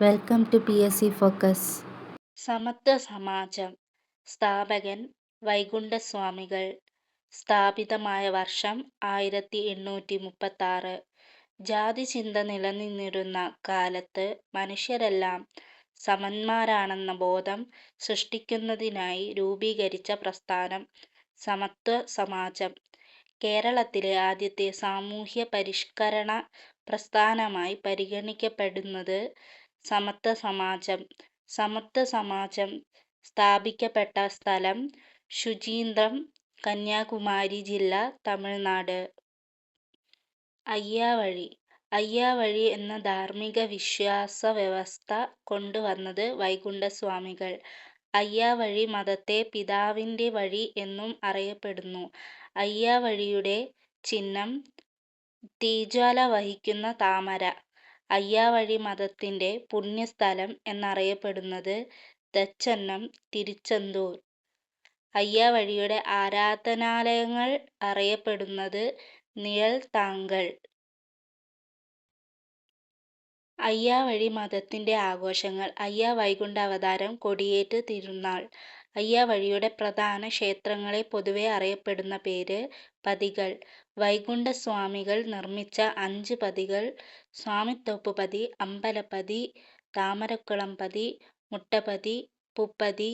Welcome to PSC Focus. സമത്വ സമാജം സ്ഥാപകൻ വൈകുണ്ഠസ്വാമികൾ. സ്ഥാപിതമായ വർഷം 1836. ജാതിചിന്ത നിലനിന്നിരുന്ന കാലത്ത് മനുഷ്യരെല്ലാം സമന്മാരാണെന്ന ബോധം സൃഷ്ടിക്കുന്നതിനായി രൂപീകരിച്ച പ്രസ്ഥാനം സമത്വ സമാജം. കേരളത്തിലെ ആദ്യത്തെ സാമൂഹ്യ പരിഷ്കരണ പ്രസ്ഥാനമായി പരിഗണിക്കപ്പെടുന്നത് സമത്വ സമാജം. സമത്വ സമാജം സ്ഥാപിക്കപ്പെട്ട സ്ഥലം ശുചീന്ദ്രം, കന്യാകുമാരി ജില്ല, തമിഴ്നാട്. അയ്യാവഴി. അയ്യാവഴി എന്ന ധാർമ്മിക വിശ്വാസ വ്യവസ്ഥ കൊണ്ടുവന്നത് വൈകുണ്ഠസ്വാമികൾ. അയ്യാവഴി മതത്തെ പിതാവിന്റെ വഴി എന്നും അറിയപ്പെടുന്നു. അയ്യാവഴിയുടെ ചിഹ്നം തീജ്വാല വഹിക്കുന്ന താമര. അയ്യാവഴി മതത്തിന്റെ പുണ്യസ്ഥലം എന്നറിയപ്പെടുന്നത് തച്ചന്നം, തിരുച്ചെന്തൂർ. അയ്യാവഴിയുടെ ആരാധനാലയങ്ങൾ അറിയപ്പെടുന്നത് നിഴൽത്താങ്കൽ. അയ്യാവഴി മതത്തിന്റെ ആഘോഷങ്ങൾ. വൈകുണ്ഠ അവതാരം, കൊടിയേറ്റ് തിരുനാൾ. അയ്യാവഴിയുടെ പ്രധാന ക്ഷേത്രങ്ങളെ പൊതുവെ അറിയപ്പെടുന്ന പേര് പതികൾ. വൈകുണ്ഠസ്വാമികൾ നിർമ്മിച്ച 5 പതികൾ സ്വാമിത്തോപ്പ് പതി, അമ്പലപ്പതി, താമരക്കുളം പതി, മുട്ടപ്പതി, പുപ്പതി.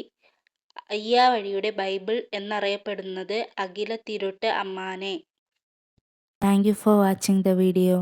അയ്യാവഴിയുടെ ബൈബിൾ എന്നറിയപ്പെടുന്നത് അഖിലത്തിരുട്ട് അമ്മാനെ. Thank you for watching the video.